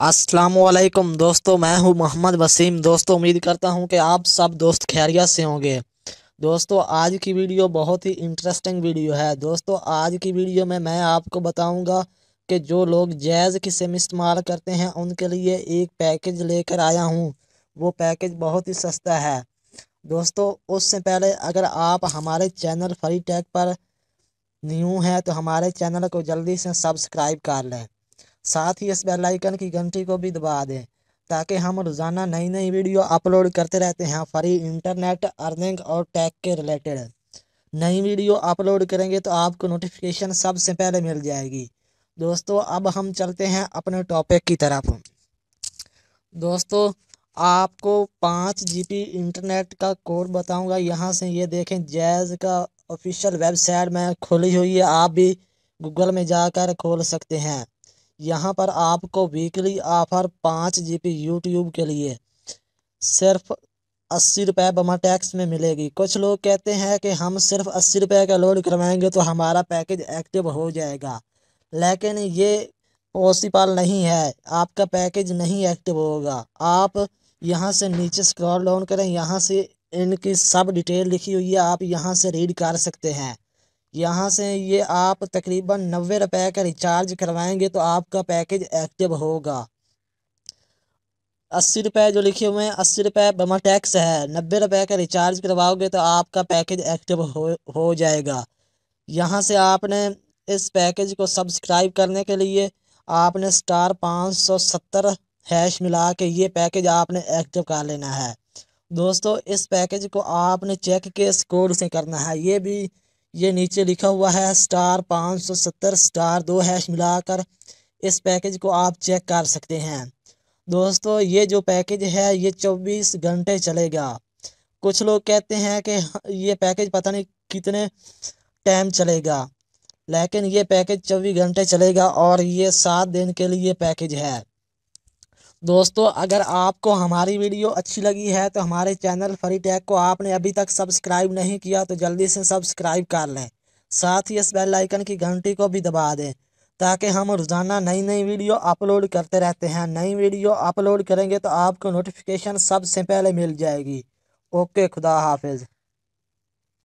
अस्सलाम वालेकुम दोस्तों, मैं हूं मोहम्मद वसीम। दोस्तों, उम्मीद करता हूं कि आप सब दोस्त खैरियत से होंगे। दोस्तों, आज की वीडियो बहुत ही इंटरेस्टिंग वीडियो है। दोस्तों, आज की वीडियो में मैं आपको बताऊंगा कि जो लोग जैज़ की सिम इस्तेमाल करते हैं उनके लिए एक पैकेज लेकर आया हूं। वो पैकेज बहुत ही सस्ता है। दोस्तों, उससे पहले अगर आप हमारे चैनल फ्री टेक पर न्यू हैं तो हमारे चैनल को जल्दी से सब्सक्राइब कर लें। साथ ही इस बेल आइकन की घंटी को भी दबा दें ताकि हम रोज़ाना नई नई वीडियो अपलोड करते रहते हैं। फ्री इंटरनेट, अर्निंग और टेक के रिलेटेड नई वीडियो अपलोड करेंगे तो आपको नोटिफिकेशन सबसे पहले मिल जाएगी। दोस्तों, अब हम चलते हैं अपने टॉपिक की तरफ। दोस्तों, आपको 5 GB इंटरनेट का कोड बताऊंगा। यहाँ से ये देखें, जैज़ का ऑफिशियल वेबसाइट में खुली हुई है। आप भी गूगल में जाकर खोल सकते हैं। यहाँ पर आपको वीकली ऑफर 5 GB यूट्यूब के लिए सिर्फ 80 रुपये बमा टैक्स में मिलेगी। कुछ लोग कहते हैं कि हम सिर्फ 80 रुपये का लोड करवाएंगे तो हमारा पैकेज एक्टिव हो जाएगा, लेकिन ये पॉसिबल नहीं है। आपका पैकेज नहीं एक्टिव होगा। आप यहाँ से नीचे स्क्रॉल डाउन करें, यहाँ से इनकी सब डिटेल लिखी हुई है, आप यहाँ से रीड कर सकते हैं। यहाँ से ये आप तकरीबन 90 रुपये का रिचार्ज करवाएंगे तो आपका पैकेज एक्टिव होगा। 80 रुपये जो लिखे हुए हैं, 80 रुपये बमा टैक्स है। 90 रुपये का रिचार्ज करवाओगे तो आपका पैकेज एक्टिव हो जाएगा। यहाँ से आपने इस पैकेज को सब्सक्राइब करने के लिए आपने *570# मिला के ये पैकेज आपने एक्टिव कर लेना है। दोस्तों, इस पैकेज को आपने चेक के इस कोड से करना है। ये नीचे लिखा हुआ है *570*2# मिलाकर इस पैकेज को आप चेक कर सकते हैं। दोस्तों, ये जो पैकेज है ये 24 घंटे चलेगा। कुछ लोग कहते हैं कि ये पैकेज पता नहीं कितने टाइम चलेगा, लेकिन ये पैकेज 24 घंटे चलेगा और ये 7 दिन के लिए पैकेज है। दोस्तों, अगर आपको हमारी वीडियो अच्छी लगी है तो हमारे चैनल फ्री टेक को आपने अभी तक सब्सक्राइब नहीं किया तो जल्दी से सब्सक्राइब कर लें। साथ ही इस बेल आइकन की घंटी को भी दबा दें ताकि हम रोज़ाना नई नई वीडियो अपलोड करते रहते हैं। नई वीडियो अपलोड करेंगे तो आपको नोटिफिकेशन सबसे पहले मिल जाएगी। ओके, खुदा हाफिज़।